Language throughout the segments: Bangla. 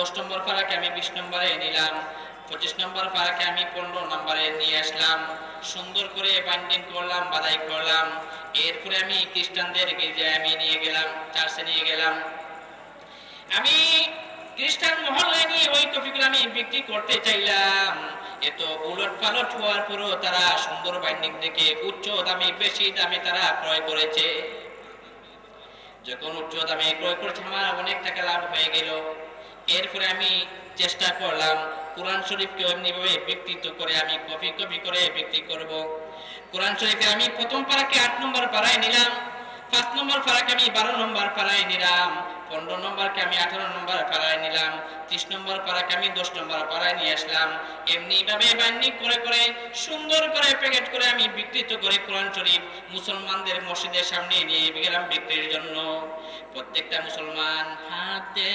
10 নম্বর পারাকে আমি 20 নম্বরে নিলাম, 25 নম্বর পারাকে আমি 15 নম্বরে নিয়ে আসলাম, সুন্দর করে বাইন্ডিং করলাম, বাধাই করলাম। এরপরে আমি খ্রিস্টানদের গির্জায় আমি নিয়ে গেলাম, চার্চে নিয়ে গেলাম। আমি খ্রিস্টান মহল্লায় নিয়ে ওই কপিগুলো আমি বিক্রি করতে চাইলাম। এত উলট পালট হওয়ার পরও তারা সুন্দর বাইন্ডিং দেখে উচ্চ দামে, বেশি দামে তারা ক্রয় করেছে। যখন উচ্চ দামে ক্রয় করেছে আমার অনেক টাকা লাভ হয়ে গেল। এরপরে আমি চেষ্টা করলাম কোরআন শরীফকে এমনিভাবে বিকৃত করে আমি কপি কপি করে বিক্রি করব। কোরআন শরীফে আমি প্রথম পারাকে 8 নম্বর পারায় নিলাম, 5 নম্বর পারাকে আমি 12 নম্বর পারায় নিলাম, 15 নম্বরকে আমি 18 নম্বর পারায় নিলাম, 30 নম্বর পারাকে আমি 10 নম্বর পারায় নিয়ে আসলাম। এমনি ভাবে বাইন্ডিং করে করে সুন্দর করে প্যাকেট করে আমি বিকৃত করে কোরআন শরীফ মুসলমানদের মসজিদের সামনে নিয়ে গেলাম বিক্রির জন্য। প্রত্যেকটা মুসলমান হাতে,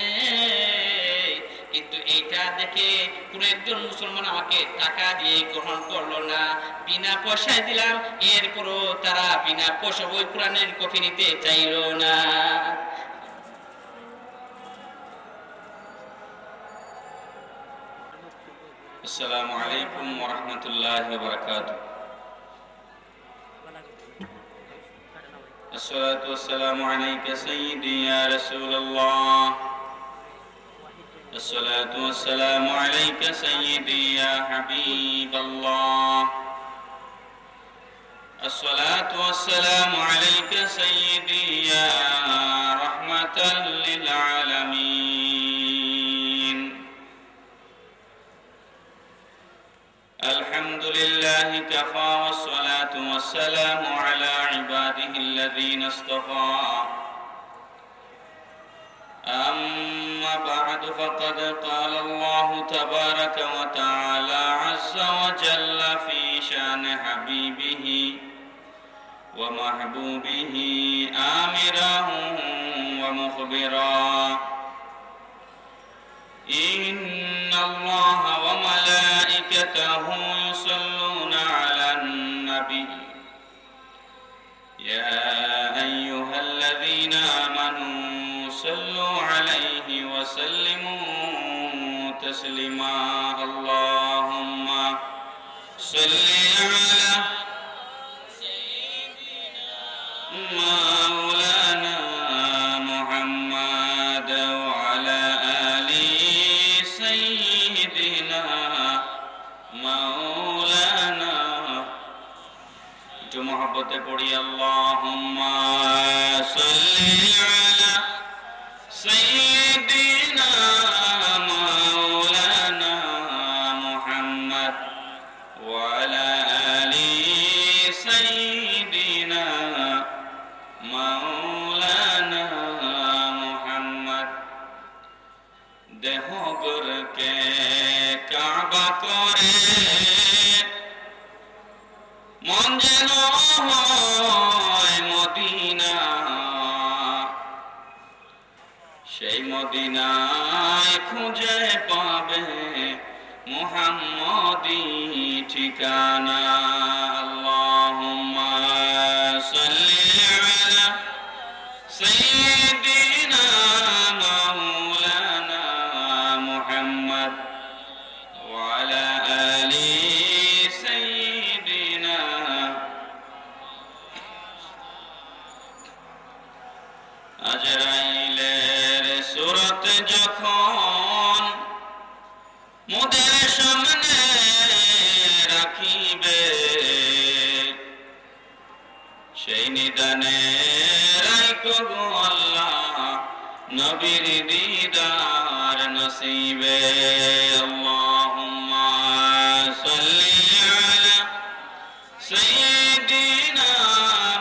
কিন্তু এইটা দেখে কোন একজন মুসলমান আমাকে টাকা দিয়ে গ্রহণ করলো না, বিনা পয়সায় দিলাম। এরপরও তারা বিনা পয়সা ওই কোরআনের কপি নিতে চাইল না। আসসালামু আলাইকুম ওয়া রাহমাতুল্লাহি ওয়া বারাকাতুহু। আসসালাতু ওয়াসসালামু আলাইকা সাইয়্যিদি ইয়া রাসূলুল্লাহ। আসসালাতু ওয়াসসালামু আলাইকা সাইয়্যিদি ইয়া হাবিবাল্লাহ। আসসালাতু ওয়াসসালামু আলাইকা সাইয়্যিদি ইয়া রাহমাতাল লিল আলামিন। আলহামদুলিল্লাহি কাফা ওয়াসসালাতু ওয়াসসালামু আলা ইবাদিহিল্লাযীনা ইসতাফা। أما بعد فقد قال الله تبارك وتعالى عز وجل في شأن حبيبه ومحبوبه آمرا ومخبرا: إن الله وملائكته يصلون على النبي يا أيها الذين آمنوا صلوا عليه وسلموا تسليما. اللهم صل على مولانا محمد وعلى آل سيدنا مولانا. جو محبت پڑھی اللهم صل على سيدنا مولانا محمد وعلى آل سيدنا مولانا محمد. দেহ গরকে কাবা করে মন যেন হয় মদিনা, সেই মদিনায় খুঁজে পাবে মুহাম্মদী ঠিকানা। আল্লাহুম্মা সাল্লি আলা সাইয়্যিদিনা মাওলানা মুহাম্মদ ওয়া আলা আলি সাইয়্যিদিনা। আজরাইলের সুরত যখন মোদের সামনে রাখিবে, সেই নিদানে রাইখো গো আল্লাহ নবীর দিদার নসিবে। আল্লাহুম্মা সাল্লি আলা সাইয়্যিদিনা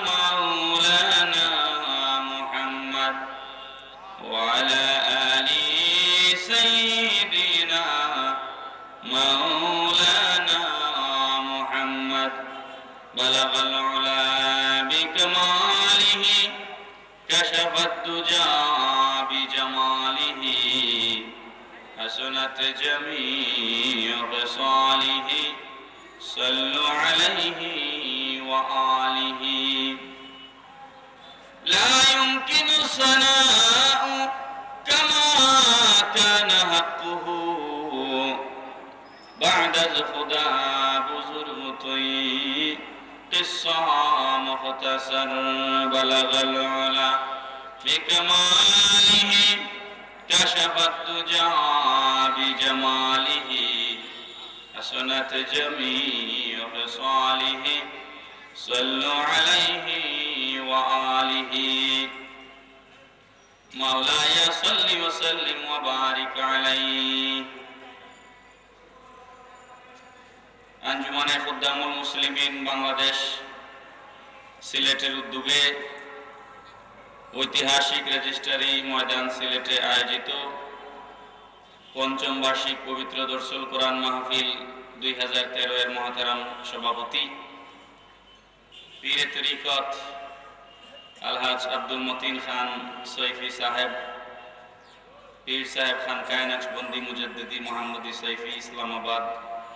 মাওলানা মুহাম্মদ ওয়া আলা আলি সাইয়্যিদিনা مولانا محمد. بلغ العلا بكماله كشف الدجى بجماله حسنت جميع خصاله صلوا عليه وآله. لا يمكن الثناء كما كان حقه بعد الخدا بزرگ توی قصة مختصر بلغ العلا بكماله كشف الدجى بجماله حسنت جميع خصاله صلوا عليه وآله مولاي صل وسلم وبارك عليه আঞ্জুমানে খুদ্দামুল মুসলিমিন বাংলাদেশ সিলেটের উদ্যোগে ঐতিহাসিক রেজিস্ট্রারি ময়দান সিলেটে আয়োজিত পঞ্চম বার্ষিক পবিত্র দরসুল কোরআন মাহফিল 2013 এর মহতারাম সভাপতি পীরে তরিকত আলহাজ আব্দুল মতিন খান সৈফি সাহেব, পীর সাহেব খানকায়ে নকশবন্দি মুজাদ্দিদি মোহাম্মদী সৈফি, ইসলামাবাদ,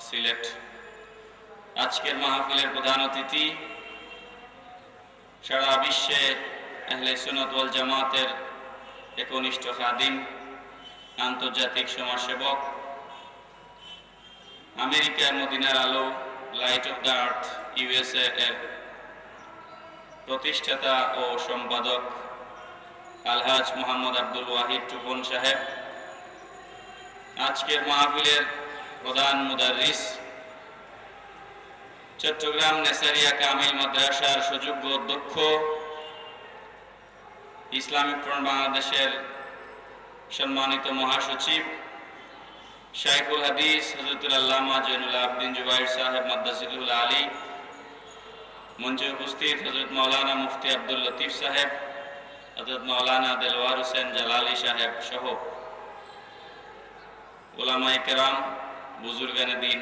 সিলেট। আজকের মাহফিলের প্রধান অতিথি সারা বিশ্বে আহলে সুন্নাত ওয়াল জামাতের একনিষ্ঠ খাদিম, আন্তর্জাতিক সমাজসেবক, আমেরিকার মদিনার আলো light off the earth USA এর প্রতিষ্ঠাতা ও সম্পাদক আলহাজ মোহাম্মদ আব্দুল ওয়াহিদ টুপন সাহেব, আজকের মাহফিলের প্রধান মুদাররিস, চট্টগ্রাম নেসারিয়া কামিল মাদ্রাসার সুযোগ্য অধ্যক্ষ, ইসলামিক ফ্রন্ট বাংলাদেশের সম্মানিত মহাসচিব শাইখুল হাদিস হযরতুল আল্লামা জৈনুল আবদিন জুবাইর সাহেব মাদ্দাজিলুল আলী, মঞ্চে উপস্থিত হযরত মাওলানা মুফতি আব্দুল লতিফ সাহেব, হযরত মাওলানা দেলওয়ার হোসেন জালালি সাহেব সহ উলামায়ে কেরাম, বুজুর্গানে দ্বীন,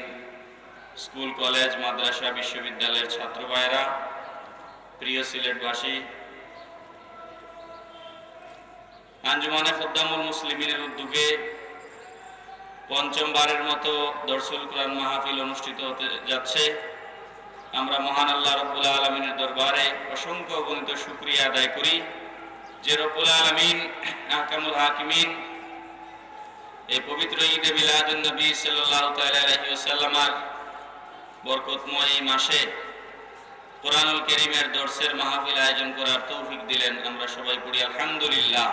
স্কুল, কলেজ, মাদ্রাসা, বিশ্ববিদ্যালয়ের ছাত্র ভাইরা, প্রিয় সিলেটবাসী, আঞ্জুমানে খুদ্দামুল মুসলিমিনের উদ্যোগে পঞ্চমবারের মতো দরসুল কোরআন মাহফিল অনুষ্ঠিত হতে যাচ্ছে। আমরা মহান আল্লাহ রব্বুল আলামিনের দরবারে অসংখ্য অগণিত শুকরিয়া আদায় করি যে রব্বুল আলামিন আহকামুল হাকিমিন এই পবিত্র ঈদে মিলাদুন নবী সাল্লাল্লাহু তাআলা আলাইহি ওয়াসাল্লামের বরকতময় এই মাসে কোরআনুল কারীমের দর্সের মাহফিল আয়োজন করার তৌফিক দিলেন। আমরা সবাই পড়ি আলহামদুলিল্লাহ।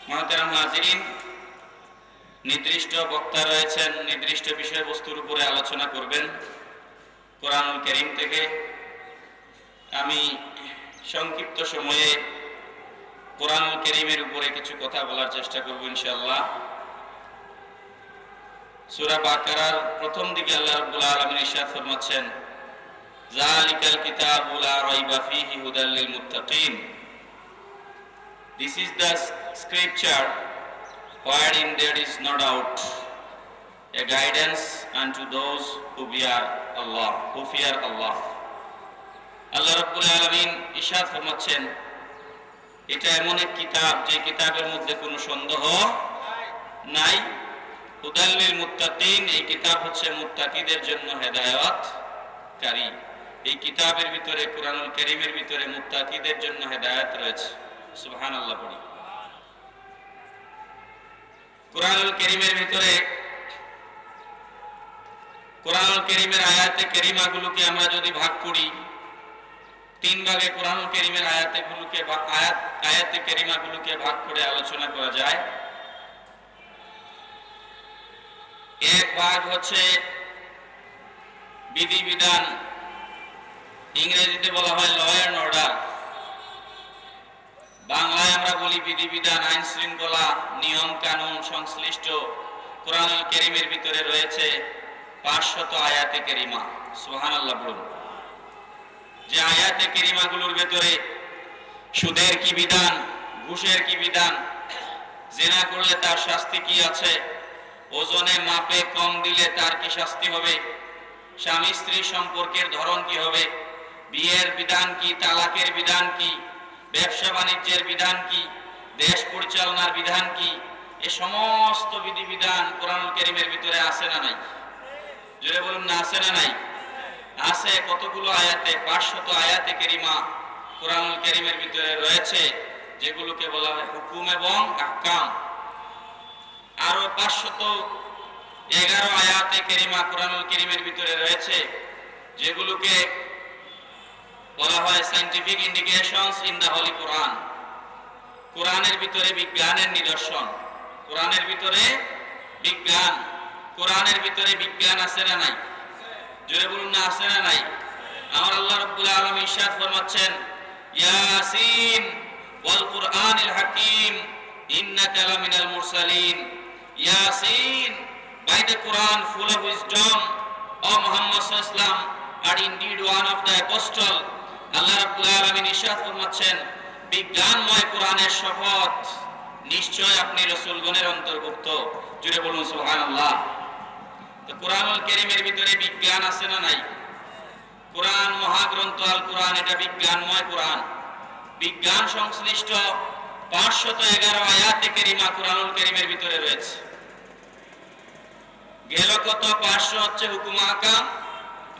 মুহতারাম হাজিরিন, নির্দিষ্ট বক্তা রয়েছেন, নির্দিষ্ট বিষয়বস্তুর উপরে আলোচনা করবেন কোরআনুল কারীম থেকে। আমি সংক্ষিপ্ত সময়ে কোরআনুল কারীমের উপরে কিছু কথা বলার চেষ্টা করব ইনশাআল্লাহ। সূরা বাকারার প্রথম দিকে আল্লাহ রাব্বুল আলামিন ইরশাদ ফরমাচ্ছেন, যালিকাল কিতাবু লা রাইবা ফীহি হুদাল লিল মুত্তাকিন। This is the scripture wherein there is no doubt, a guidance unto those who fear Allah. আল্লাহ রাব্বুল আলামিন ইরশাদ ফরমাচ্ছেন, এটা এমন এক কিতাব যে কিতাবের মধ্যে কোনো সন্দেহ নাই। হুদাল লিল মুত্তাকিন, এই কিতাব হচ্ছে মুত্তাকিদের জন্য হেদায়েতকারী। এই কিতাবের ভিতরে, কোরআনুল কারীমের ভিতরে মুত্তাকিদের জন্য হেদায়েত রয়েছে। সুবহানাল্লাহ পড়ি। কোরআনুল কারীমের ভিতরে, কোরআনুল কারীমের আয়াতে কারীমাগুলোকে আমরা যদি ভাগ করি, তিন ভাগে কোরআনুল কারীমের আয়াতে কারীমাগুলোকে ভাগ করে আলোচনা করা যায়। এক ভাগ হচ্ছে বিধিবিধান, ইংরেজিতে বলা হয় ল এন্ড অর্ডার, বাংলায় আমরা বলি বিধিবিধান, আইন শৃঙ্খলা, নিয়ম কানুন সংশ্লিষ্ট কোরআনুল কারীমের ভিতরে রয়েছে 500 আয়াতে কারীমা। সুবহানাল্লাহ বলুন। যে আয়াতে কারীমাগুলোর ভিতরে সুদের কি বিধান, ঘুষের কি বিধান, জিনা করলে তার শাস্তি কি আছে, ওজনে মাপে কম দিলে তার কি শাস্তি হবে, স্বামী স্ত্রী সম্পর্কের ধরন কি হবে, বিয়ের বিধান কি, তালাকের বিধান কি, ব্যবসা বাণিজ্যের বিধান কি, দেশ পরিচালনার বিধান কি, এই সমস্ত বিধিবিধান কোরআনুল কারীমের ভিতরে আছে না নাই? জোরে বলুন না, আছে না নাই? আছে। কতগুলো আয়াতে? 500 আয়াতে কারীমা কোরআনুল কারীমের ভিতরে রয়েছে, যেগুলোকে বলা হয় হুকুম এবং আহকাম। 511 আয়াতে কারিমা কোরআনুল কারীমের ভিতরে রয়েছে, যেগুলোকে বলা হয় scientific indications in the holy Quran. কোরআনের ভিতরে বিজ্ঞানের নিদর্শন। কোরআনের ভিতরে বিজ্ঞান। কোরআনের ভিতরে বিজ্ঞান আছে না নাই? জোরে বলুন না, আছে না নাই? আমার আল্লাহ রাব্বুল আলামিন ইরশাদ ফরমাচ্ছেন, ইয়াসিন ওয়াল কুরআনিল হাকীম ইন্নাকা লামিনাল মুরসালিন। Yasin, by the Quran full of wisdom, O Muhammad sallallahu alaihi wasallam are indeed one of the apostle. আল্লাহ রাব্বুল আলামিন ইরশাদ ফরমাচ্ছেন, বিজ্ঞানময় কোরআনের শপথ, নিশ্চয় আপনি রাসূলগণের অন্তর্ভুক্ত। জোরে বলুন সুবহানাল্লাহ। তো কোরআনুল কারীমের ভিতরে বিজ্ঞান আছে না নাই? কোরআন মহাগ্রন্থ আল কোরআন এটা বিজ্ঞানময় কোরআন। বিজ্ঞান সংশ্লিষ্ট 511 আয়াতে কারিমা কোরআনুল কারীমের ভিতরে রয়েছে। গেল কত 500 হচ্ছে হুকুম আহকাম,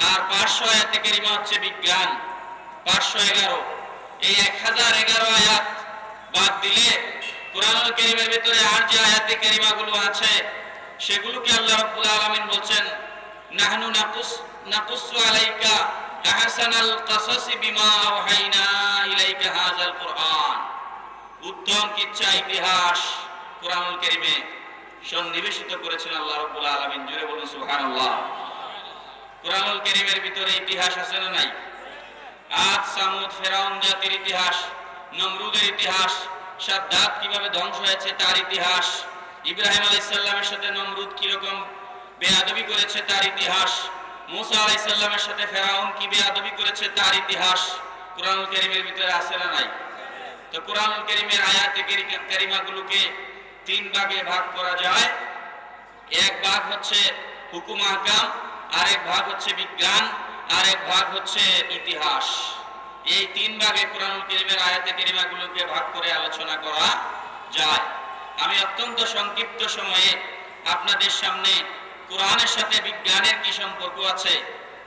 আর 500 আয়াতে কারিমা হচ্ছে বিজ্ঞান। 511 এই 1011 আয়াত বাদ দিলে কোরআনুল কারীমের ভিতরে আর যে আয়াতে কারিমাগুলো আছে সেগুলোকে আল্লাহ রাব্বুল আলামিন বলেন, নাহনু নাকুসু আলাইকা আহসানাল কাসাসি বিমা আওহাইনা ইলাইকা হাযাল কুরআন। উত্তম কিচ্ছা ইতিহাস কোরআনুল কারীমে সন্নিবেশিত করেছেন আল্লাহ রাব্বুল আলামিন। জোরে বলুন সুবহানাল্লাহ। কোরআনুল কারীমের ভিতরে ইতিহাস আছে না নাই? আদ সামুদ ফেরাউন জাতির ইতিহাস, নমরুদের ইতিহাস, সাদ্দাত কিভাবে ধ্বংস হয়েছে তার ইতিহাস, ইব্রাহিম আলাইহিস সালামের সাথে নমরুদ কি রকম বেয়াদবি করেছে তার ইতিহাস, মুসা আলাইহিস সালামের সাথে ফেরাউন কি বেয়াদবি করেছে তার ইতিহাস কোরআনুল কারীমের ভিতরে আছে না নাই? তো কোরআনুল কারীমের আয়াতে কারিমাগুলোকে 3 ভাগে ভাগ করা যায়। এক ভাগ হচ্ছে হুকুম আহকাম, আরেক ভাগ হচ্ছে বিজ্ঞান, আরেক ভাগ হচ্ছে ইতিহাস। এই 3 ভাগে কোরআনুল কারীমের আয়াতে কারিমাগুলোকে ভাগ করে আলোচনা করা যায়। আমি অত্যন্ত সংক্ষিপ্ত সময়ে আপনাদের সামনে কোরআনের সাথে বিজ্ঞানের কি সম্পর্ক আছে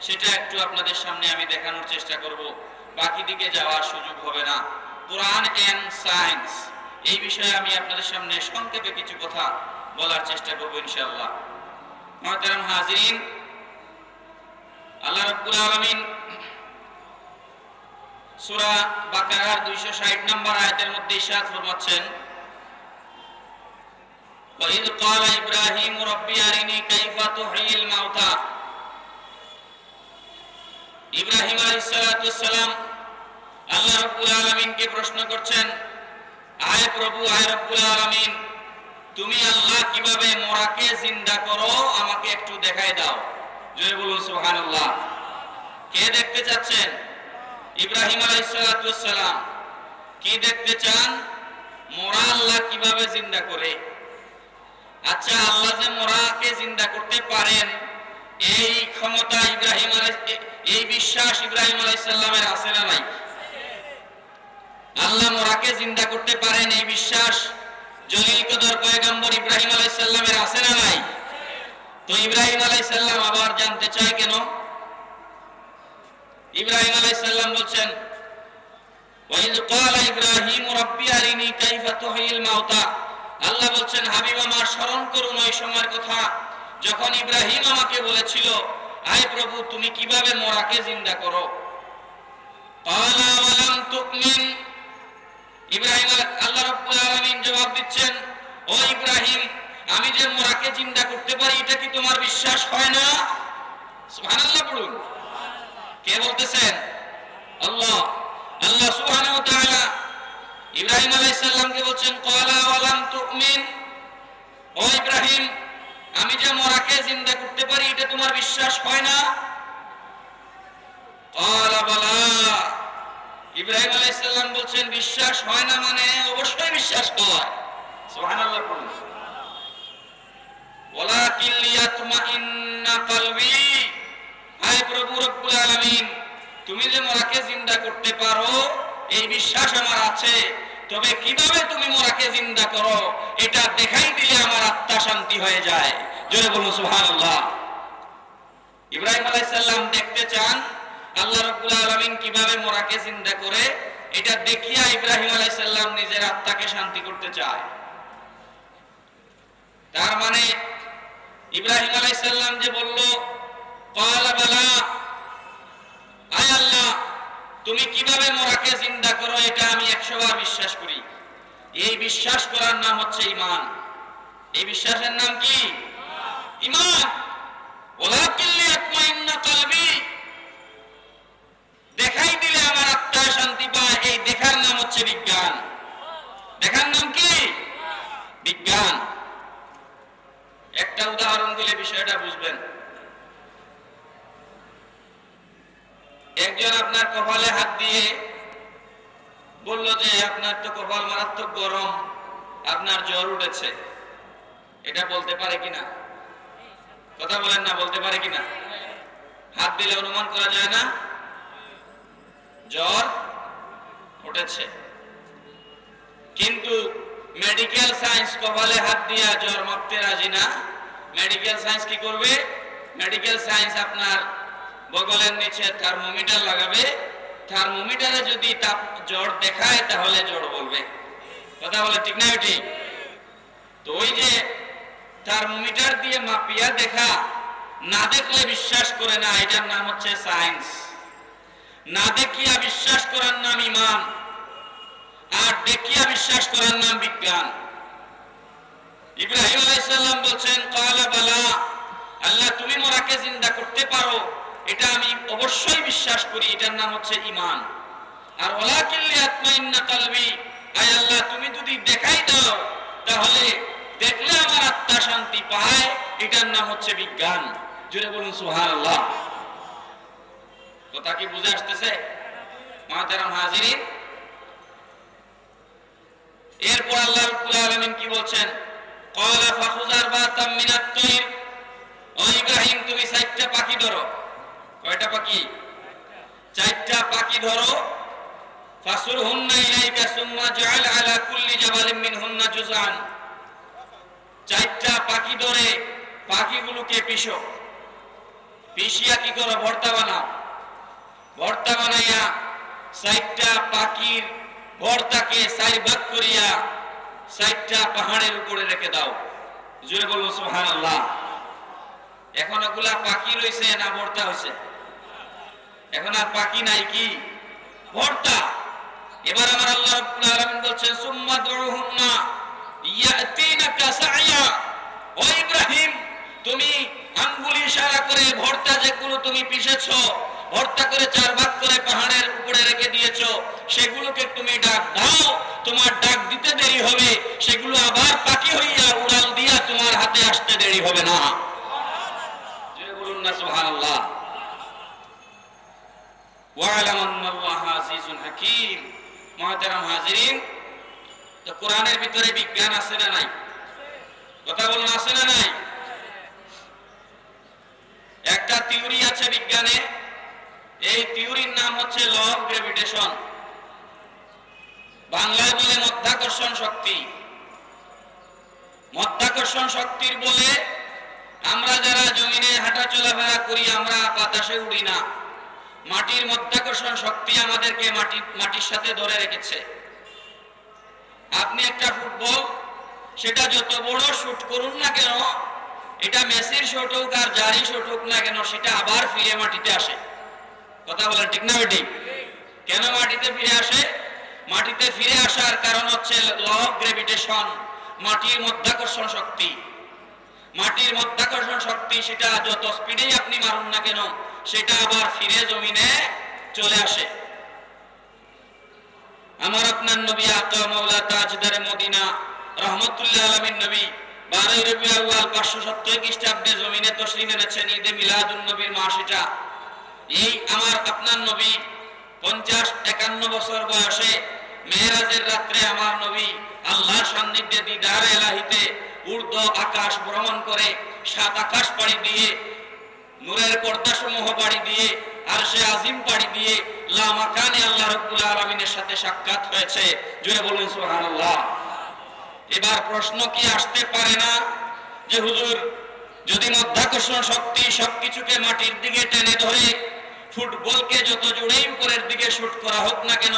সেটা একটু আপনাদের সামনে আমি দেখানোর চেষ্টা করব। বাকি দিকে যাওয়ার সুযোগ হবে না। কোরআন এন্ড সায়েন্স এই বিষয়ে আমি আপনাদের সামনে সংক্ষেপে কিছু কথা বলার চেষ্টা করব ইনশাআল্লাহ। মুহতারাম হাজিরিন, আল্লাহ রাব্বুল আলামিন সূরা বাকারার 260 নম্বর আয়াতের মধ্যে ইরশাদ ফরমাচ্ছেন, وَإِذْ قَالَ إِبْرَاهِيمُ رَبِّ أَرِنِي كَيْفَ تُحْيِي الْمَوْتَى। ইব্রাহিম আলাইহিস সালাতু ওয়াস সালাম আল্লাহ রাব্বুল আলামিনকে প্রশ্ন করছেন, আয় প্রভু, আয় রব্বুল আলামিন, তুমি আল্লাহ কিভাবে মরাকে জিন্দা করো আমাকে একটু দেখাই দাও। জোরে বলুন সুবহানাল্লাহ। কে দেখতে চাচ্ছেন? ইব্রাহিম আলাইহিস সালাতু ওয়াস সালাম। কি দেখতে চান? মরা আল্লাহ কিভাবে জিন্দা করে। আচ্ছা, আল্লাহ যে মরাকে জিন্দা করতে পারেন এই ক্ষমতা এই বিশ্বাস ইব্রাহিম আলাইহিস সালামের আছে না নাই? আল্লাহ মরাকে জিন্দা করতে পারেন এই বিশ্বাস জলিল কদর পয়গম্বর ইব্রাহিম আলাইহিস সালামের আছে না নাই? তো ইব্রাহিম আলাইহিস সালাম আবার জানতে চায় কেন? ইব্রাহিম আলাইহিস সালাম বলেন, ওয়াইজ ক্বালা ইব্রাহিম রাব্বি আরিনি কাইফা তুহিল মাউতা। আল্লাহ বলেন, হাবিব আমার, স্মরণ করুন ওই সময়ের কথা যখন ইব্রাহিম আমাকে বলেছিল, আয় প্রভু তুমি কিভাবে মরাকে জিন্দা করো। ক্বালা ওয়ালাম তুমিন। ইব্রাহিম আল্লাহ রাব্বুল আলামিন জবাব দিচ্ছেন, ও ইব্রাহিম, আমি যে মরাকে জিন্দা করতে পারি এটা কি তোমার বিশ্বাস হয় না? সুবহানাল্লাহ বলুন। কে বলতেছেন? আল্লাহ। আল্লাহ সুবহানাহু ওয়া তাআলা ইব্রাহিম আলাইহিস সালামকে বলেন, ক্বালা ওয়ালাম তুমিন। ও ইব্রাহিম, আমি যে মরাকে জিন্দা করতে পারি এটা তোমার বিশ্বাস হয় না? ক্বালা বালা। ইব্রাহিম আলাইহিস সালাম বলেন, বিশ্বাস হয় না মানে অবশ্যই বিশ্বাস হয়। সুবহানাল্লাহ বলুন। ওয়ালাকিন লিয়াতমাইন্না কলবি। আয় প্রভু রব্বুল আলামিন, তুমি যে মরাকে জিন্দা করতে পারো এই বিশ্বাস আমার আছে, তবে কিভাবে তুমি মরাকে জিন্দা করো এটা দেখাই দিলে আমার আত্মা শান্তি হয়ে যায়। জোরে বলুন সুবহানাল্লাহ। ইব্রাহিম আলাইহিস সালাম দেখতে চান আল্লাহ রাব্বুল আলামিন কিভাবে মরাকে জিন্দা করে, এটা দেখিয়া ইব্রাহিম আলাইহিস সালাম নিজের আত্মাকে শান্তি করতে চায়। তার মানে ইব্রাহিম আলাইহিস সালাম যে বলল ক্বালা বালা, আয় আল্লাহ তুমি কিভাবে মরাকে জিন্দা করো এটা আমি 100 বার বিশ্বাস করি। এই বিশ্বাস করার নাম হচ্ছে ঈমান। এই বিশ্বাসের নাম কি? ঈমান। ওয়ালাকিন লিয়াতমাইন্না কলবি, দেখাই দিলে আমার আত্মা শান্তি পায়, এই দেখার নাম হচ্ছে বিজ্ঞান। দেখার নাম কি? বিজ্ঞান। একটা উদাহরণ দিলে বিষয়টা বুঝবেন। একজন আপনার কপালে হাত দিয়ে বলল যে আপনার তো কপাল মারাত্মক গরম, আপনার জ্বর উঠেছে। এটা বলতে পারে কিনা? কথা বলেন না, বলতে পারে কিনা? হাত দিলে অনুমান করা যায় না জ্বর উঠেছে। কিন্তু মেডিকেল সায়েন্স কপালে হাত দিয়া জ্বর মাপতে রাজি না। মেডিকেল সায়েন্স কি করবে? মেডিকেল সায়েন্স আপনার বগলের নিচে থার্মোমিটার লাগাবে, থার্মোমিটারে যদি তাপ জ্বর দেখায় তাহলে জ্বর বলবে। কথা বলে ঠিক না? ঠিক। তো ওই যে থার্মোমিটার দিয়ে মাপিয়া দেখা, না দেখলে বিশ্বাস করে না, এটার নাম হচ্ছে সায়েন্স। না দেখিয়া বিশ্বাস করার নাম ঈমান, আর দেখিয়া বিশ্বাস করার নাম বিজ্ঞান। ইব্রাহিম আলাইহিস সালাম বলছেন ক্বালা বালা, আল্লাহ তুমি মরাকে জিন্দা করতে পারো এটা আমি অবশ্যই বিশ্বাস করি, এটার নাম হচ্ছে ঈমান। আর ওয়ালাকিন লিয়াতমাইন্না কলবি, আয় আল্লাহ তুমি যদি দেখাই দাও তাহলে দেখলে আমার আত্মা শান্তি পায়, এটার নাম হচ্ছে বিজ্ঞান। জোরে বলুন সুবহানাল্লাহ। কথা কি বুঝে আসতেছে? মুহতারাম হাজিরিন, এরপর আল্লাহ রাব্বুল আলামিন কি বলছেন? ক্বালা ফাখুয আরবাতাম মিনাত তায়র, ও ইব্রাহিম তুমি 4টা পাখি ধরো। কয়টা পাখি? 4টা পাখি ধরো। ফাসুরহুন্না ইলাইকা সুম্মা জাআল আলা কুল্লি জাবালিন মিনহুন্না জুজআন, 4টা পাখি ধরে পাখিগুলোকে পিষো। পিষিয়া কি করো? ভর্তা বানাও। ভর্তা বানাইয়া 4টা পাখির ভর্তাকে 4 ভাগ করিয়া 4টা পাহাড়ের উপরে রেখে দাও। জোরে বলুন সুবহানাল্লাহ। এখন ওগুলা পাখি রইছে না ভর্তা হইছে? এখন আর পাখি নাই, কি ভর্তা। এবার আমার আল্লাহ রাব্বুল আলামিন বলছেন সুম্মা দুহুন্না ইয়াতিনাকা সাইয়া, ও ইব্রাহিম তুমি আঙ্গুল ইশারা করে ভর্তা যেগুলো তুমি পিষেছো, ভর্তা করে 4 ভাগ করে পাহাড়ের উপরে রেখে দিয়েছো, সেগুলোকে তুমি ডাক দাও। তোমার ডাক দিতে দেরি হবে, সেগুলো আবার পাখি হইয়া উড়াল দিয়া তোমার হাতে আসতে দেরি হবে না। জোরে বলুন না সুবহানাল্লাহ। ওয়া'লাম আন্নাল্লাহা আজিজুন হাকীম। মুহতারাম হাজিরিন, তো কোরআনের ভিতরে বিজ্ঞান আছে না নাই? কথা বলুন, আছে না নাই? একটা থিওরি আছে বিজ্ঞানে, এই থিওরির নাম হচ্ছে ল অফ গ্র্যাভিটেশন। বাংলায় বলে মাধ্যাকর্ষণ শক্তি। মাধ্যাকর্ষণ শক্তির বলে আমরা যারা জমিনে হাঁটা চলাফেরা করি আমরা বাতাসে উড়ি না। মাটির মাধ্যাকর্ষণ শক্তি আমাদেরকে মাটির সাথে ধরে রেখেছে। আপনি একটা ফুটবল সেটা যত বড় শুট করুন না কেন, এটা মেসির শট হোক আর যারই শট হোক না কেন, সেটা আবার ফিরে মাটিতে আসে। কথা বলেন ঠিক না বেটি? কেন মাটিতে ফিরে আসে? মাটিতে ফিরে আসার কারণ হচ্ছে ল অফ গ্র্যাভিটেশন, মাটির মাধ্যাকর্ষণ শক্তি। মাটির মাধ্যাকর্ষণ শক্তি সেটা যত স্পিডেই আপনি মারুন না কেন, সেটা আবার ফিরে জমিনে চলে আসে। আমার আপনার নবী আকা মাওলা তাজদারে মদিনা রহমতুল্লাহ আলামিন নবী 12 রবিউল আউয়াল 570 খ্রিস্টাব্দে জমিনে তশরিফ এনেছেন। ঈদে মিলাদুন নবীর মাস এটা। এই আমার আপনার নবী 50-51 বছর বয়সে মেরাজের রাত্রে আমার নবী আল্লাহর সান্নিধ্যে দিদারে ইলাহিতে ঊর্ধ্ব আকাশ ভ্রমণ করে 7 আকাশ পাড়ি দিয়ে, নূরের পর্দা সমূহ পাড়ি দিয়ে, আরশে আজিম পাড়ি দিয়ে লা মাকানে আল্লাহ রাব্বুল আলামিনের সাথে সাক্ষাৎ হয়েছে। জোরে বলুন সুবহানাল্লাহ। এবার প্রশ্ন কি আসতে পারে না যে হুজুর যদি মাধ্যাকর্ষণ শক্তি সবকিছুকে মাটির দিকে টেনে ধরে, ফুটবলকে যত জোরেই উপরের দিকে শুট করা হোক না কেন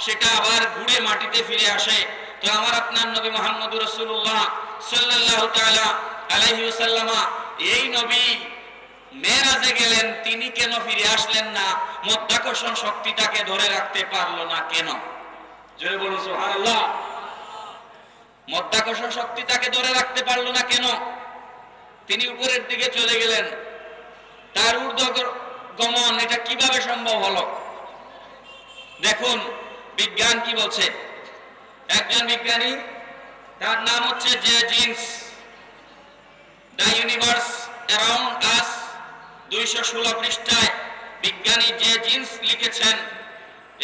সেটা আবার ঘুরে মাটিতে ফিরে আসে, তো আমার আপনার নবী মুহাম্মদুর রাসূলুল্লাহ সাল্লাল্লাহু তাআলা আলাইহি ওয়াসাল্লাম এই নবী মেরাজে গেলেন, তিনি কেন ফিরে আসলেন না? মাধ্যাকর্ষণ শক্তিটাকে ধরে রাখতে পারলো না কেন? জোরে বলুন সুবহানাল্লাহ। মাধ্যাকর্ষণ শক্তিটাকে ধরে রাখতে পারলো না কেন? তিনি উপরের দিকে চলে গেলেন, তার ঊর্ধ্বগমন এটা কিভাবে সম্ভব হলো? দেখুন বিজ্ঞান কি বলছে। একজন বিজ্ঞানী, তার নাম হচ্ছে J jeans, the universe around us, 216 পৃষ্ঠায় বিজ্ঞানী জে জিন্স লিখেছেন,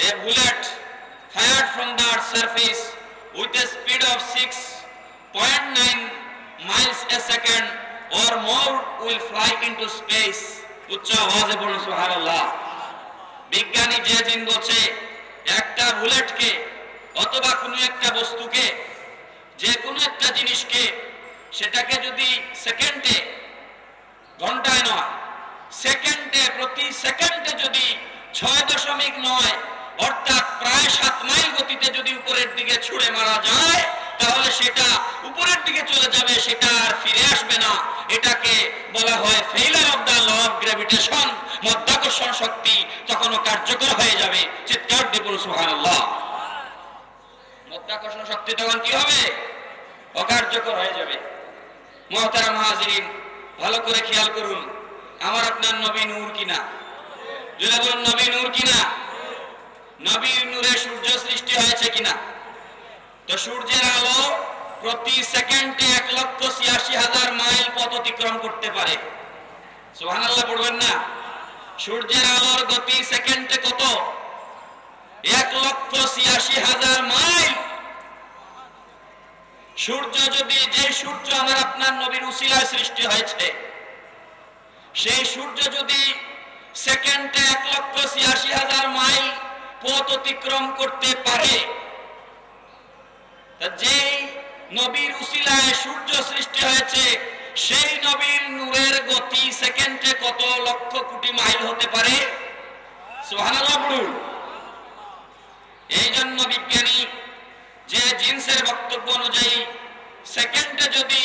এ bullet fired from the earth's surface with a speed of 6.9 miles a second or more will fly into space. উচ্চ আওয়াজে বলুন সুবহানাল্লাহ। বিজ্ঞানী জে জিন্স বলছে, একটা বুলেটকে অথবা কোনো একটা বস্তুকে, যে কোনো একটা জিনিসকে, সেটাকে যদি সেকেন্ডে, ঘন্টায় নয়, সেকেন্ডে, প্রতি সেকেন্ডে যদি 6.9 অর্থাৎ প্রায় 7 মাইল গতিতে যদি উপরের দিকে ছুড়ে মারা যায়, তাহলে সেটা উপরের দিকে চলে যাবে, সেটা আর ফিরে আসবে না। এটাকে বলা হয় failure of the law of gravitation. মাধ্যাকর্ষণ শক্তি তখন কার্যকর হয়ে যাবে। চিৎকার দিয়ে বলুন সুবহানাল্লাহ। মাধ্যাকর্ষণ শক্তি তখন কি হবে? অকার্যকর হয়ে যাবে। মুহতারাম হাজিরিন, ভালো করে খেয়াল করুন, আমার আপনার নবী নূর কিনা? যদি বলুন নবী নূর কিনা? নবীর নূরে সূর্য সৃষ্টি হয়েছে কিনা? তো সূর্যের আলো প্রতি সেকেন্ডে 1,86,000 মাইল পথ অতিক্রম করতে পারে। সুবহানাল্লাহ পড়বেন না? সূর্যের আলোর গতি সেকেন্ডে কত? 1,86,000 মাইল। সূর্য যদি, যে সূর্য আমার আপনার নবীর উসিলায় সৃষ্টি হয়েছে, সেই সূর্য যদি সেকেন্ডে 1,86,000 মাইল পথ অতিক্রম করতে পারে, যেই নবীর উসিলায় সূর্য সৃষ্টি হয়েছে, সেই নবীর নূরের গতি সেকেন্ডে কত লক্ষ কোটি মাইল হতে পারে? সুবহানাল্লাহ বলুন। এই জন্য বিজ্ঞানী যে জিন্সের বক্তব্য অনুযায়ী সেকেন্ডে যদি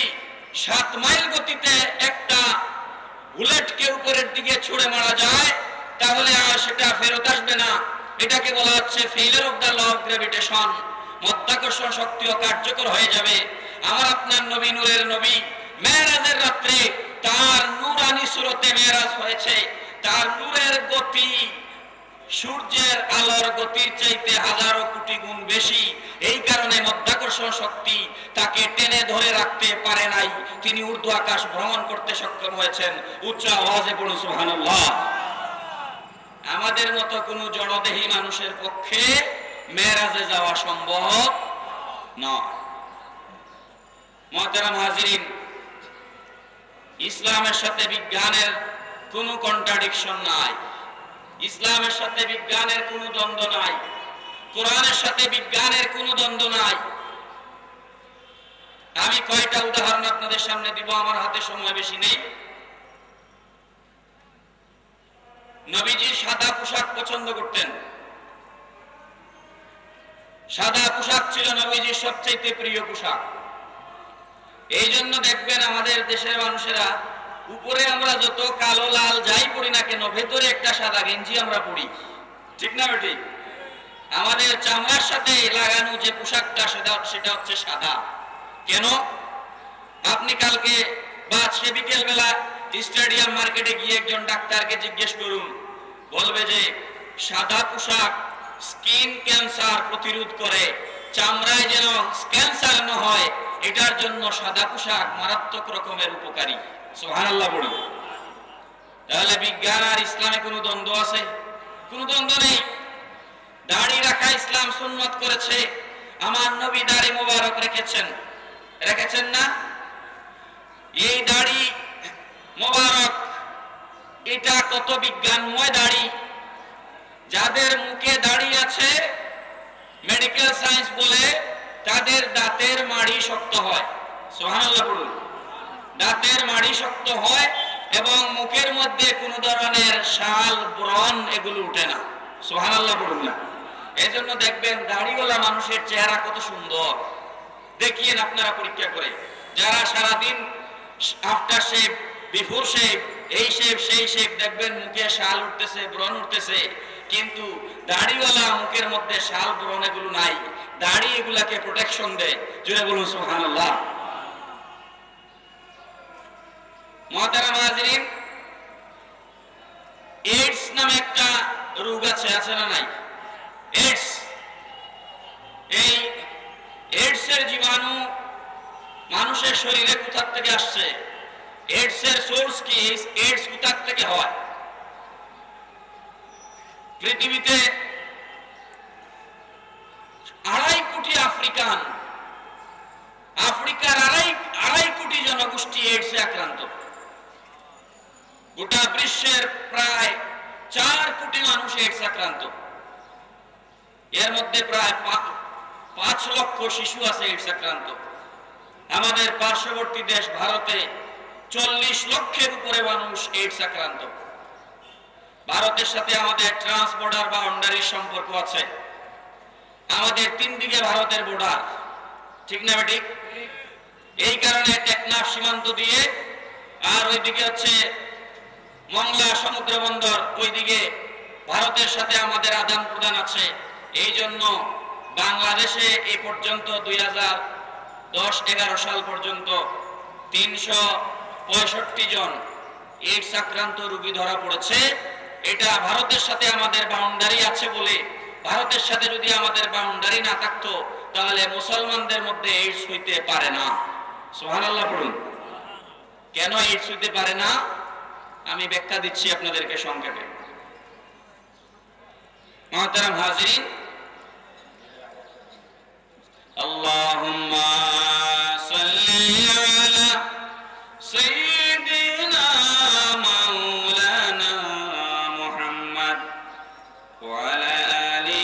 7 মাইল গতিতে একটা বুলেটকে উপরের দিকে ছুড়ে মারা যায়, তাহলে আর সেটা ফেরত আসবে না। এটাকে বলা হচ্ছে failure of the law of gravitation. মাধ্যাকর্ষণ শক্তিও কার্যকর হয়ে যাবে। আমার আপনার নবী নূরের নবী, মেরাজের রাত্রে তার নূরানি সুরতে মেরাজ হয়েছে। তার নূরের গতি সূর্যের আলোর গতির চাইতে হাজারো কোটি গুণ বেশি। এই কারণে মাধ্যাকর্ষণ শক্তি তাকে টেনে ধরে রাখতে পারে নাই। তিনি ঊর্ধ্ব আকাশ ভ্রমণ করতে সক্ষম হয়েছেন। উচ্চ আওয়াজে পড়ুন সুবহানাল্লাহ। আমাদের মতো কোন জড়দেহী মানুষের পক্ষে মেরাজে যাওয়া সম্ভব নয়। মুহতারাম হাজিরিন, ইসলামের সাথে বিজ্ঞানের কোনো কন্ট্রাডিকশন নাই। ইসলামের সাথে বিজ্ঞানের কোনো দ্বন্দ্ব নাই। কোরআনের সাথে বিজ্ঞানের কোনো দ্বন্দ্ব নাই। আমি কয়টা উদাহরণ আপনাদের সামনে দিব, আমার হাতে সময় বেশি নেই। নবীজি সাদা পোশাক পছন্দ করতেন। সাদা পোশাক ছিল নবীজির সবচেয়ে প্রিয় পোশাক। এই জন্য দেখবেন আমাদের দেশের মানুষেরা, উপরে আমরা যত কালো লাল যাই পড়ি না কেন, ভেতরে একটা সাদা গেঞ্জি আমরা পড়ি, ঠিক না বেটি? আমাদের চামড়ার সাথে লাগানো যে পোশাকটা সেটা হচ্ছে সাদা। কেন? আপনি কালকে বা সে বিকেল বেলা স্টেডিয়াম মার্কেটে গিয়ে একজন ডাক্তারকে জিজ্ঞেস করুন, বলবে যে সাদা পোশাক স্কিন ক্যান্সার প্রতিরোধ করে, চামড়ায় যেন ক্যান্সার না হয়, এটার জন্য সাদা পোশাক মারাত্মক রকমের উপকারী। সুবহানাল্লাহ বলুন। তাহলে বিজ্ঞান আর ইসলামে কোনো দ্বন্দ্ব আছে? কোনো দ্বন্দ্ব নেই। দাড়ি রাখা ইসলাম সুন্নত করেছে। আমার নবী দাড়ি মোবারক রেখেছেন না? এই দাড়ি মোবারক, এটা কত বিজ্ঞানময় দাড়ি। যাদের মুখে দাড়ি আছে, মেডিকেল সায়েন্স বলে তাদের দাঁতের মাড়ি শক্ত হয়। সুবহানাল্লাহ বলুন। দাঁতের মাড়ি শক্ত হয় এবং মুখের মধ্যে কোনো ধরনের শাল, ব্রণ এগুলো উঠে না। সুবহানাল্লাহ বলুন না। এই জন্য দেখবেন দাড়িওয়ালা মানুষের চেহারা কত সুন্দর। দেখিয়েন আপনারা পরীক্ষা করে। যারা সারাদিন আফটার শেভ, বিফোর শেভ, এই শেভ সেই শেভ, দেখবেন মুখে শাল উঠতেছে, ব্রণ উঠতেছে, কিন্তু দাড়িওয়ালা মুখের মধ্যে শাল ব্রণ এগুলো নাই। দাড়ি এগুলাকে প্রোটেকশন দেয়। জোরে বলুন সুবহানাল্লাহ। মুহতারাম হাজিরিন, এইডস নামে একটা রোগ আছে, আছে না নাই? এইডস, এই এইডস এর জীবাণু মানুষের শরীরে কোথা থেকে আসছে? এইডস এর সোর্স কি? এইডস কোথা থেকে হয়? পৃথিবীতে 2.5 কোটি আফ্রিকার 2.5 কোটি জনগোষ্ঠী এইডসে আক্রান্ত। গোটা বিশ্বের প্রায় 4 কোটি মানুষ এইডস আক্রান্ত। এর মধ্যে প্রায় 5 লক্ষ শিশু আছে এইডস আক্রান্ত। আমাদের পার্শ্ববর্তী দেশ ভারতে 40 লক্ষের উপরে মানুষ এইডস আক্রান্ত। ভারতের সাথে আমাদের ট্রান্স বর্ডার বাউন্ডারির সম্পর্ক আছে। আমাদের 3 দিকে ভারতের বর্ডার, ঠিক না বেঠিক? এই কারণে টেকনাফ সীমান্ত দিয়ে, আর ওইদিকে হচ্ছে মংলা সমুদ্র বন্দর, ওইদিকে ভারতের সাথে আমাদের আদান প্রদান আছে। এই জন্য বাংলাদেশে এই পর্যন্ত 2010-11 সাল পর্যন্ত 365 জন এইডস আক্রান্ত রোগী ধরা পড়েছে। এটা ভারতের সাথে আমাদের বাউন্ডারি আছে বলে। ভারতের সাথে যদি আমাদের বাউন্ডারি না থাকতো তাহলে মুসলমানদের মধ্যে এইডস হইতে পারে না। সুবহানাল্লাহ পড়ুন। কেন এইডস হইতে পারে না আমি ব্যাখ্যা দিচ্ছি আপনাদেরকে সংক্ষেপে। মুহতারাম হাজিরিন, আল্লাহুম্মা সাল্লি আলা সাইয়্যিদিনা মাওলানা মুহাম্মদ ওয়া আলা আলি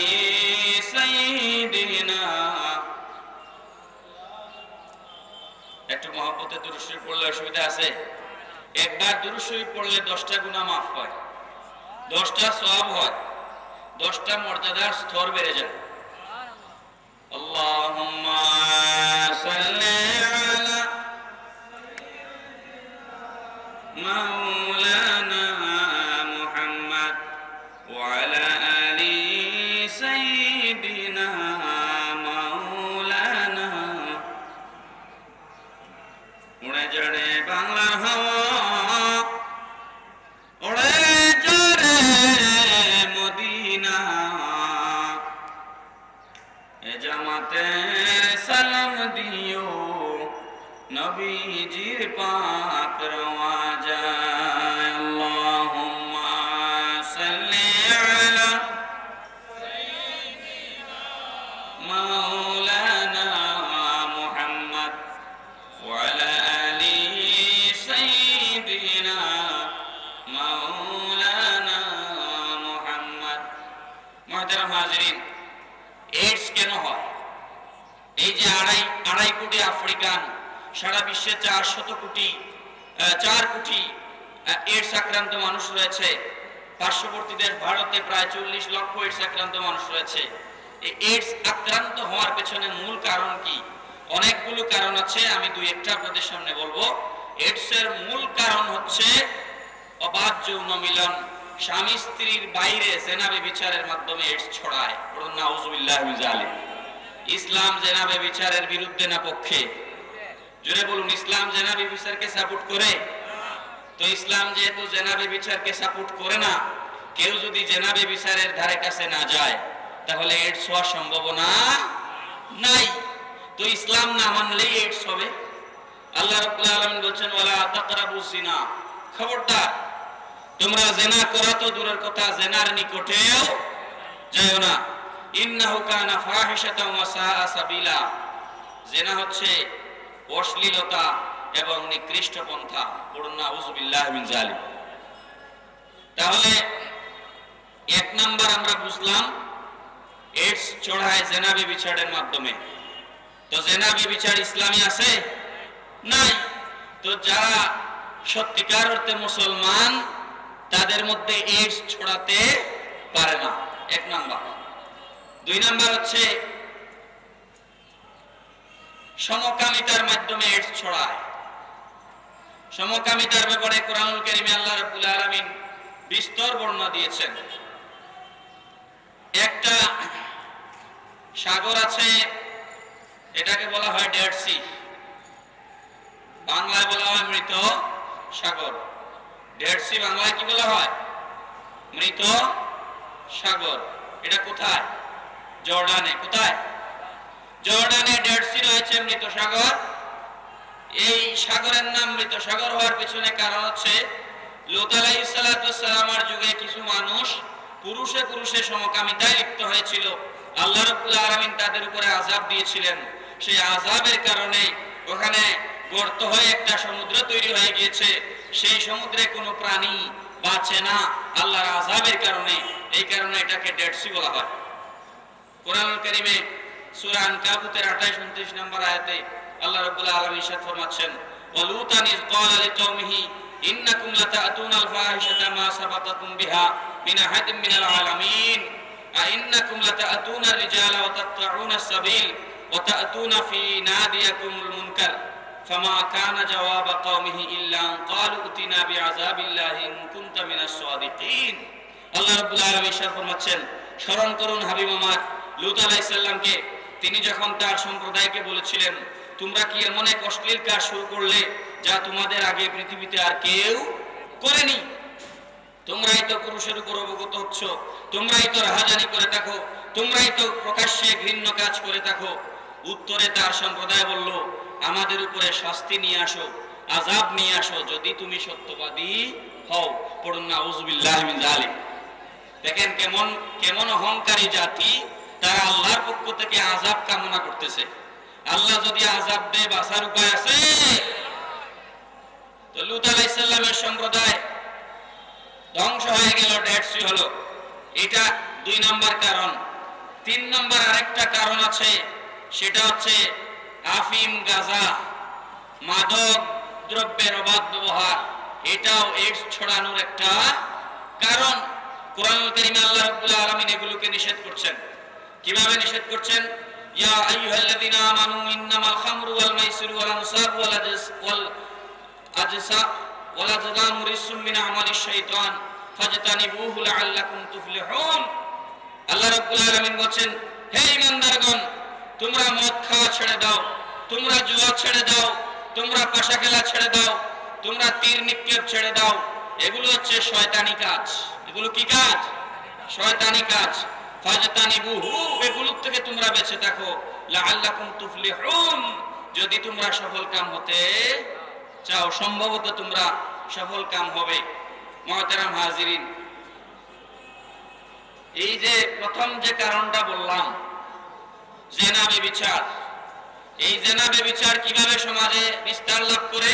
সাইয়্যিদিনা। একটু মহব্বতে দুরূদ শরীফ পড়লে অসুবিধা আছে? একবার দুরূদ শরীফ পড়লে 10টা গুনাহ মাফ হয়, 10টা সওয়াব হয়, 10টা মর্যাদার স্তর বেড়ে যায়। আল্লাহুম্মা সাল্লি আলা মাওলানা মুহাম্মদ ওয়া আলা আলি সাইয়্যিদিনা মাওলানা। উড়ে জড়ে বাংলার হাওয়া, ওড়ে জড়ে মদিনা, এ জামাতে সালাম দিও, নবীজির পাক রওয়া যায়। আল্লাহুম্মা সাল্লি আলা মাওলানা মুহাম্মদ ওয়া আলা আলি সাইয়্যিদিনা মাওলানা মুহাম্মদ। মুহতারাম হাজিরিন, এইডস কেন হয়? এই যে 2.5 কোটি আফ্রিকান, সারা বিশ্বে 4 কোটি এইডস আক্রান্ত মানুষ রয়েছে। পার্শ্ববর্তী দেশ ভারতে প্রায় 40 লক্ষ এইডস আক্রান্ত মানুষ রয়েছে। এই এইডস আক্রান্ত হওয়ার পেছনে মূল কারণ কি? অনেকগুলো কারণ আছে, আমি 2-1টা আপনাদের সামনে বলবো। এইডস এর মূল কারণ হচ্ছে অবাধ যৌন মিলন। স্বামী স্ত্রীর বাইরে জেনা ব্যভিচারের মাধ্যমে এইডস ছড়ায়। বলুন নাউযুবিল্লাহি মিন যালিক। ইসলাম জেনা ব্যভিচারের বিরুদ্ধে না পক্ষে? জোরে বলুন। ইসলাম জেনা ব্যভিচারকে সাপোর্ট করে? তো ইসলাম যেহেতু জেনা ব্যভিচারকে সাপোর্ট করে না, কেউ যদি জেনা ব্যভিচারের ধারে কাছে না যায় তাহলে এইডস হওয়ার সম্ভাবনা নাই। তো ইসলাম না মানলেই এইডস হবে। আল্লাহ রাব্বুল আলামিন বলেন ওয়ালা তাকরাবুজ জিনা, খবরদার তোমরা জেনা করা তো দূরের কথা, জেনার নিকটেও যাও না। ইন্নাহু কানা ফাহিশাতাও ওয়া সাআ সাবিলা। জেনা হচ্ছে অশ্লীলতা এবং নিকৃষ্ট পন্থা। পড়ুন নাউযুবিল্লাহি মিন যালিক। তাহলে 1 নাম্বার আমরা বুঝলাম এইডস ছড়ায় জেনা ব্যভিচারের মাধ্যমে। তো জেনা ব্যভিচার ইসলামে আছে? নাই। তো যারা সত্যিকার অর্থে মুসলমান তাদের মধ্যে এইডস ছড়াতে পারে না, 1 নাম্বার। 2 নাম্বার হচ্ছে সমকামিতার মাধ্যমে এইডস ছড়ায়। সমকামিতার ব্যাপারে কোরআনুল কারীমে আল্লাহ রাব্বুল আলামিন বিস্তর বর্ণনা দিয়েছেন। একটা সাগর আছে, এটাকে বলা হয় ডেড সি, বাংলায় বলা হয় মৃত সাগর। ডেড সি বাংলায় কি বলা হয়? মৃত সাগর। এটা কোথায়? জর্ডানে। কোথায়? জর্ডানে ডেড সি রয়েছে, মৃত সাগর। এই সাগরের নাম মৃত সাগর হওয়ার পিছনে কারণ হচ্ছে লূত আলাইহিস সালাতু ওয়াস সালামের যুগে কিছু মানুষ পুরুষে পুরুষে সমকামিতায় লিপ্ত হয়েছিল। আল্লাহ রাব্বুল আলামিন তাদের উপরে আযাব দিয়েছিলেন। সেই আযাবের কারণে ওখানে গর্ত হয়ে একটা সমুদ্র তৈরি হয়ে গিয়েছে। সেই সমুদ্রে কোনো প্রাণী বাঁচে না আল্লাহর আযাবের কারণে। এই কারণে এটাকে ডেড সি বলা হয়। কোরআনুল কারীমে সূরা আনকাবুতের 28-29 নম্বর আয়াতে আল্লাহ রাব্বুল আলামিন ইরশাদ ফরমাচ্ছেন, ওয়ালুতান ইয ক্বালা লিকাওমিহি ইন্নাকুম লাতা'তুনাল ফাহিশাতা মা সাবাকাকুম বিহা মিন আহাদিন মিনাল আলামিন আইন্নাকুম লাতা'তুনার রিজালা ওয়া তাকতাউনাস সাবিল ওয়া তা'তুনা ফি নাদিয়াকুমুল মুনকার ফামা কানা জাওয়াবা কওমিহি ইল্লা আন ক্বালু উতিনা বিআযাবিল্লাহি ইন কুনতা মিনাস সাদিকিন। আল্লাহ রাব্বুল আলামিন ইরশাদ ফরমাচ্ছেন, স্মরণ করুন হাবিব আমার লূত আলাইহিস সালামকে, তিনি যখন তার সম্প্রদায়কে বলেছিলেন, তোমরা কি এমন এক অশ্লীল কাজ শুরু করলে যা তোমাদের আগে পৃথিবীতে আর কেউ করেনি? তোমরাই তো পুরুষের উপর অবগত হচ্ছ, তোমরাই তো রাহাজানি করে থাকো, তোমরাই তো প্রকাশ্যে ঘৃণ্য কাজ করে থাকো। উত্তরে তার সম্প্রদায় বলল, আমাদের উপরে শাস্তি নিয়ে আসো, আযাব নিয়ে আসো, যদি তুমি সত্যবাদী হও। পড়ুন নাউযুবিল্লাহি মিন যালিক। দেখেন কেমন কেমন অহংকারী জাতি, তারা আল্লাহর পক্ষ থেকে আযাব কামনা করতেছে। আল্লাহ যদি আযাব দেয় বাঁচার উপায় আছে? তো লূত আলাইহিস সালামের সম্প্রদায় ধ্বংস হয়ে গেল, ডেড সি হলো। এটা 2 নম্বর কারণ। 3 নম্বর আরেকটা কারণ আছে, সেটা হচ্ছে আফিম, গাঁজা, মাদক দ্রব্যের অবাধ ব্যবহার। এটাও এইডস ছড়ানোর একটা কারণ। কোরআনুল কারীমে আল্লাহ রাব্বুল আলামিন এগুলোকে নিষেধ করছেন। কিভাবে নিষেধ করছেন? ইয়া আইয়ুহাল্লাযীনা আমানু ইন্নামাল খামরু ওয়াল মাইসিরু ওয়াল আনসাবু ওয়াল আজলামু রিজসুম মিন আমালিশ শাইতান ফাজতানিবুহু লাআল্লাকুম তুফলিহুন। আল্লাহ রাব্বুল আলামিন বলেন, হে ঈমানদারগণ, তোমরা মদ খাওয়া ছেড়ে দাও, তোমরা জুয়া ছেড়ে দাও, তোমরা পাশা খেলা ছেড়ে দাও, তোমরা তীর নিক্ষেপ ছেড়ে দাও। এগুলো হচ্ছে শয়তানি কাজ। এগুলো কি কাজ? শয়তানি কাজ। ফাজতানিবুহু, এগুলো থেকে তোমরা বেঁচে থাকো, লাআল্লাকুম তুফলিহুন, যদি তোমরা সফল কাম হতে চাও। সম্ভবত তোমরা সফল কাম হবে। মুহতারাম হাজিরিন, এই যে প্রথম যে কারণটা বললাম, জেনা ব্যভিচার, এই জেনা ব্যভিচার কিভাবে সমাজে বিস্তার লাভ করে?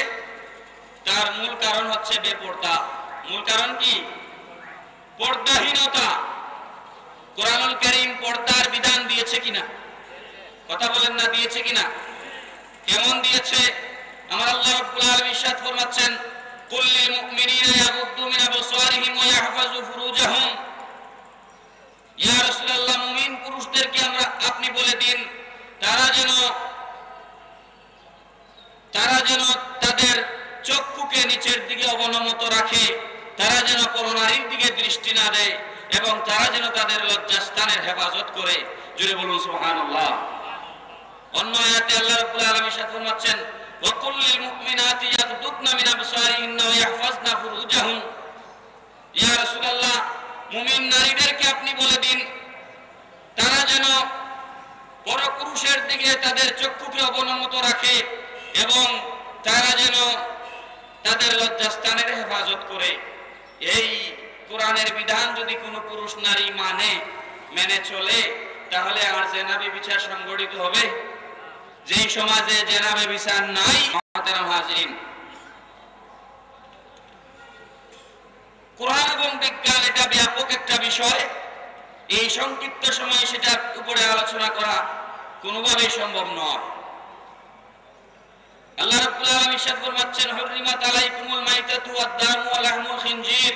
তার মূল কারণ হচ্ছে বেপরদা। মূল কারণ কি? পর্দাহীনতা। কোরআনুল কারীম পর্দার বিধান দিয়েছে কিনা? কথা বলেন না, দিয়েছে কিনা? কেমন দিয়েছে? আমার আল্লাহ রাব্বুল আলামিন ইরশাদ ফরমাচ্ছেন, কুল লিল মুমিনিনা ইয়াগুদ্দু মিন আবসারিহিম ওয়া ইয়াহফাযু ফুরুজাহুম। ইয়া রাসূলুল্লাহ, মুমিন পুরুষদেরকে আপনি বলে দিন, তারা যেন তাদের চক্ষুকে নিচের দিকে অবনমিত রাখে, তারা যেন পরনারীর দিকে দৃষ্টি না দেয়, এবং তারা যেন তাদের লজ্জাস্থানের হেফাজত করে। জোরে বলুন সুবহানাল্লাহ। অন্য আয়াতে আল্লাহ রাব্বুল আলামিন ইরশাদ ফরমাচ্ছেন, ওয়া কুল লিল মুমিনাতি ইয়াগদুদনা মিন আবসারিহিন্না ওয়া ইয়াহফাজনা ফুরুজাহুম। ইয়া রাসূলুল্লাহ, মুমিন নারীদেরকে আপনি বলে দিন, তারা যেন পরপুরুষের দিকে তাদের চক্ষুকে অবনমিত রাখে, এবং তারা যেন তাদের লজ্জাস্থানের হেফাজত করে। এই কোরআনের বিধান যদি কোনো পুরুষ নারী মেনে চলে, তাহলে আর জেনা ব্যভিচার সংগঠিত হবে? যেই সমাজে জেনা ব্যভিচার নাই, মুহতারাম হাজিরিন, কোরআন এবং বিজ্ঞান এটা ব্যাপক একটা বিষয়। এই সংক্ষিপ্ত সময়ে সেটার উপরে আলোচনা করা কোনোভাবেই সম্ভব নয়। আল্লাহ রাব্বুল আলামিন ইরশাদ ফরমাচ্ছেন, হুররিমাত আলাইকুমুল মাইতাতু ওয়াদ-দামু ওয়া লাহমুল খিনজির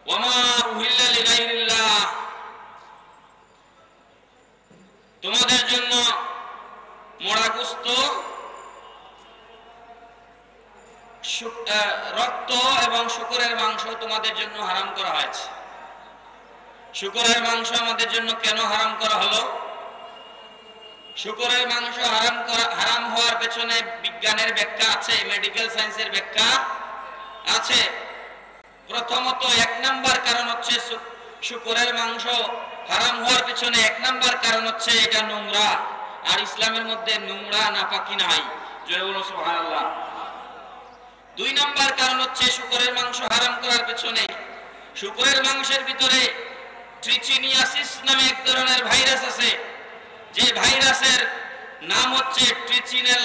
ওয়া মা উহিল্লা লিগাইরিল্লাহ। তোমাদের জন্য মরা গোস্ত, রক্ত এবং শূকরের মাংস তোমাদের জন্য হারাম করা হয়েছে। শূকরের মাংস আমাদের জন্য কেন হারাম করা হলো? শূকরের মাংস হারাম হওয়ার পেছনে বিজ্ঞানের ব্যাখ্যা আছে, মেডিকেল সায়েন্সের ব্যাখ্যা আছে। প্রথমত 1 নাম্বার কারণ হচ্ছে শূকরের মাংস হারাম হওয়ার পেছনে 1 নাম্বার কারণ হচ্ছে এটা নোংরা, আর ইসলামের মধ্যে নোংরা নাপাকি নাই। জোরে বলুন সুবহানাল্লাহ। 2 নাম্বার কারণ হচ্ছে শূকরের মাংস হারাম করার পেছনে শূকরের মাংসের ভিতরে ট্রিচিনিয়াসিস নামে এক ধরনের ভাইরাস আছে, যে ভাইরাসের নাম হচ্ছে ট্রিচিনেল